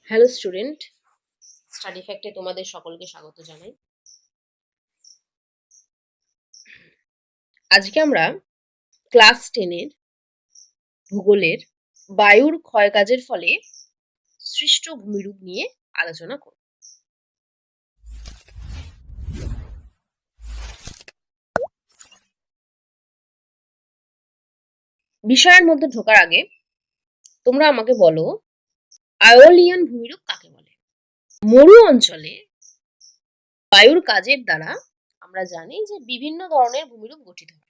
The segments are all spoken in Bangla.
হ্যালো স্টুডেন্ট, স্টাডি ফ্যাক্টে তোমাদের সকলকে স্বাগত জানাই। আজকে আমরা ক্লাস 10 এর ভূগোলের বায়ুর ক্ষয়কাজের ফলে সৃষ্ট ভূমিরূপ নিয়ে আলোচনা করব। বিষয়ের মধ্যে ঢোকার আগে তোমরা আমাকে বলো, আয়োলিয়ান ভূমিরূপ কাকে বলে? মরু অঞ্চলে বায়ুর কাজের দ্বারা আমরা জানি যে বিভিন্ন ধরনের ভূমিরূপ গঠিত হয়।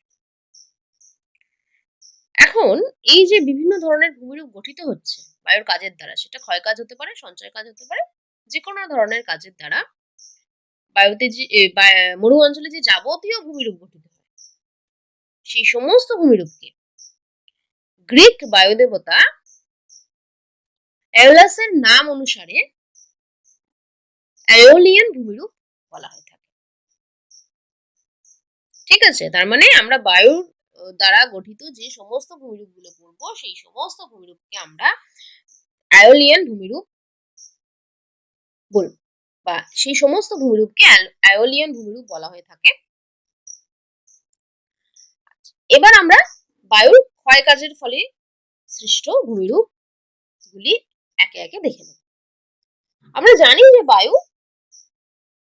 এখন এই যে বিভিন্ন ধরনের ভূমিরূপ গঠিত হচ্ছে বায়ুর কাজের দ্বারা, সেটা ক্ষয় কাজ হতে পারে, সঞ্চয় কাজ হতে পারে, যে কোনো ধরনের কাজের দ্বারা বায়ুতে যে মরু অঞ্চলে যে যাবতীয় ভূমিরূপ গঠিত হয়, সেই সমস্ত ভূমিরূপকে গ্রিক বায়ুদেবতা এওলাসের নাম অনুসারে আয়োলিয়ান ভূমিরূপ বলা হয়ে থাকে। ঠিক আছে, তার মানে আমরা বায়ুর দ্বারা গঠিত যে সমস্ত ভূমিরূপ গুলো পড়বো, সেই সমস্ত ভূমিরূপকে আমরা আয়োলিয়ান ভূমিরূপ বলবো, বা সেই সমস্ত ভূমিরূপকে আয়োলিয়ান ভূমিরূপ বলা হয়ে থাকে। এবার আমরা বায়ুর ক্ষয় কাজের ফলে সৃষ্ট ভূমিরূপ গুলি একে একে দেখে নেব। আমরা জানি যে বায়ু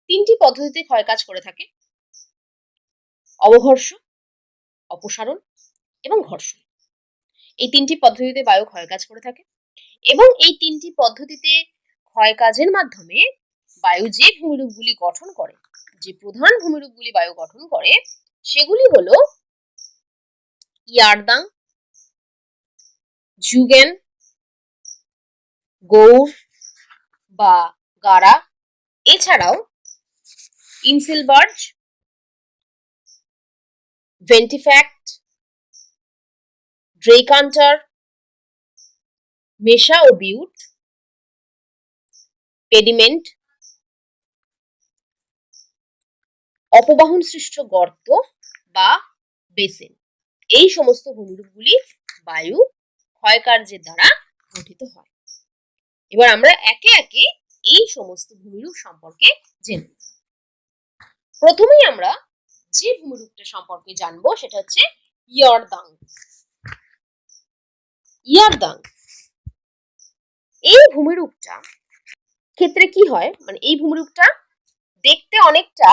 তিনটি পদ্ধতিতে ক্ষয় কাজ করে থাকে: অবঘর্ষ, অপসারণ এবং ঘর্ষণ। এই তিনটি পদ্ধতিতে বায়ু ক্ষয় কাজ করে থাকে এবং এই তিনটি পদ্ধতিতে ক্ষয় কাজের মাধ্যমে বায়ু যে ভূমিরূপগুলি গঠন করে, যে প্রধান ভূমিরূপগুলি বায়ু গঠন করে, সেগুলি হলো ইয়ারদাং, জুগেন, গৌড় বা গারা, এছাড়াও ইনসিলবার্জ, ভেন্টিফ্যাক্ট, ড্রেকান্টার, মেশা ও বিউট, পেডিমেন্ট, অপবাহন সৃষ্ট গর্ত বা বেসিন, এই সমস্ত ভূমিরূপগুলি বায়ু ক্ষয়কার্যের দ্বারা গঠিত হয়। এবার আমরা একে একে এই সমস্ত ভূমিরূপ সম্পর্কে জেনে নেব। প্রথমেই আমরা যে ভূমিরূপটা সম্পর্কে জানবো সেটা হচ্ছে ইয়ারদাং। ইয়ারদাং এই ভূমিরূপটা ক্ষেত্রে কি হয়, মানে এই ভূমিরূপটা দেখতে অনেকটা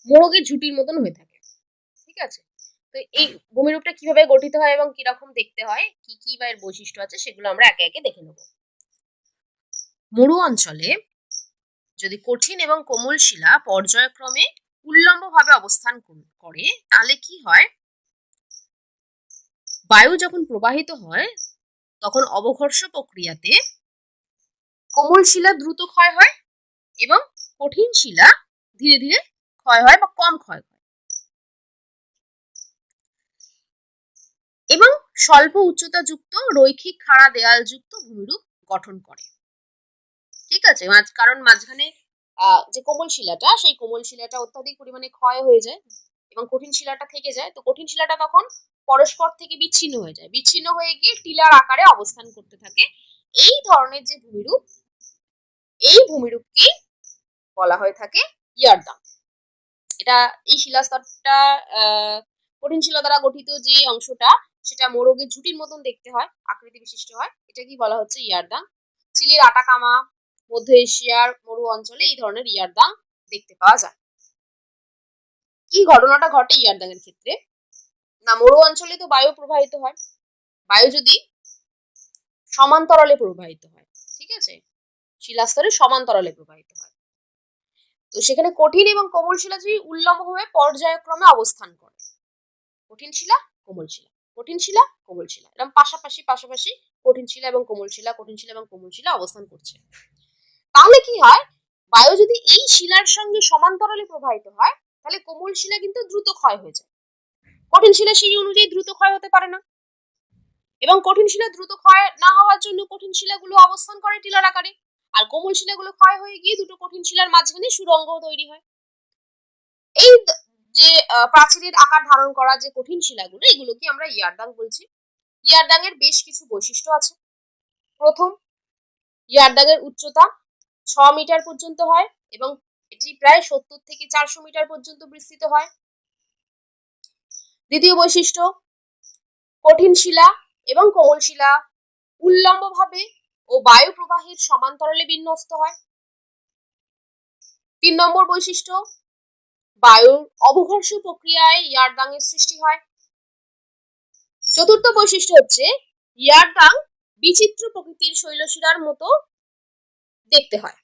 মোরগের ঝুঁটির মতন হয়ে থাকে। ঠিক আছে, তো এই ভূমিরূপটা কিভাবে গঠিত হয় এবং কিরকম দেখতে হয়, কি কি বা এর বৈশিষ্ট্য আছে, সেগুলো আমরা একে একে দেখে নেব। মরু অঞ্চলে যদি কঠিন এবং কোমল শিলা পর্যায়ক্রমে উল্লম্বভাবে অবস্থান করে, তাহলে কি হয়, বায়ু যখন প্রবাহিত হয় তখন অবঘর্ষ প্রক্রিয়াতে কোমল শিলা দ্রুত ক্ষয় হয় এবং কঠিন শিলা ধীরে ধীরে ক্ষয় হয় বা কম ক্ষয় হয়, এবং স্বল্প উচ্চতা যুক্ত রৈখিক খাড়া দেয়াল যুক্ত ভূমিরূপ গঠন করে। ঠিক আছে, কারণ মাঝখানে যে কোমল শিলাটা, সেই কোমল শিলাটা অত্যাধিক পরিমাণে ক্ষয় হয়ে যায় এবং কঠিন শিলাটা থেকে যায়, তো কঠিন শিলাটা তখন পরস্পর থেকে বিচ্ছিন্ন হয়ে যায়, বিচ্ছিন্ন হয়ে গিয়ে টিলার আকারে অবস্থান করতে থাকে। এই ধরনের যে ভূমিরূপ, এই ভূমিরূপকেই বলা হয়ে থাকে ইয়ারদাং। এটা এই শিলাস্তরটা কঠিন শিলা দ্বারা গঠিত যে অংশটা, সেটা মোরগের ঝুঁটির মতন দেখতে হয়, আকৃতি বিশিষ্ট হয়, এটা কি বলা হচ্ছে ইয়ারদাং। চিলির আটাকামা, মধ্য এশিয়ার মরু অঞ্চলে এই ধরনের ইয়ারদাং দেখতে পাওয়া যায়। কি ঘটনাটা ঘটে ইয়ারদাং এর ক্ষেত্রে, না মরু অঞ্চলে তো বায়ু প্রবাহিত হয়, বায়ু যদি সমান্তরালে প্রবাহিত হয়, ঠিক আছে, শিলাস্তরে সমান্তরালে প্রবাহিত হয়, তো সেখানে কঠিন এবং কোমল শিলা যদি উল্লম্বভাবে পর্যায়ক্রমে অবস্থান করে, কঠিন শিলা কোমল শিলা, কঠিন শিলা কোমল শিলা, এরকম পাশাপাশি পাশাপাশি কঠিন শিলা এবং কোমল শিলা, কঠিন শিলা এবং কোমল শিলা অবস্থান করছে, তাহলে কি হয়, বায়ু যদি এই শিলার সঙ্গে সমান্তরালে প্রবাহিত হয়, তাহলে কোমল শিলা কিন্তু দ্রুত ক্ষয় হয়ে যায়, কঠিন শিলা সেই অনুযায়ী দ্রুত ক্ষয় হতে পারে না, এবং কঠিন শিলা দ্রুত ক্ষয় না হওয়ার জন্য কঠিন শিলাগুলো অবস্থান করে টিলার আকারে, আর কোমল শিলাগুলো ক্ষয় হয়ে গিয়ে দুটো কঠিন শিলার মাঝখানে সুড়ঙ্গ তৈরি হয়। এই যে প্রাচীরের আকার ধারণ করা যে কঠিন শিলাগুলো, এগুলোকে আমরা ইয়ারদাং বলছি। ইয়ারদাং এর বেশ কিছু বৈশিষ্ট্য আছে। প্রথম, ইয়ারদাংয়ের উচ্চতা 6 মিটার পর্যন্ত হয় এবং এটি প্রায় 70 থেকে 400 মিটার পর্যন্ত বিস্তৃত হয়। দ্বিতীয় বৈশিষ্ট্য, কঠিন শিলা এবং কোমল শিলা উল্লম্বভাবে ও বায়ু প্রবাহের সমান্তরালে বিন্যস্ত হয়। 3 নম্বর বৈশিষ্ট্য, বায়ুর অবঘর্ষ প্রক্রিয়ায় ইয়ারদাংয়ের সৃষ্টি হয়। চতুর্থ বৈশিষ্ট্য হচ্ছে ইয়ারদাং বিচিত্র প্রকৃতির শৈলশিলার মতো দেখতে হয়।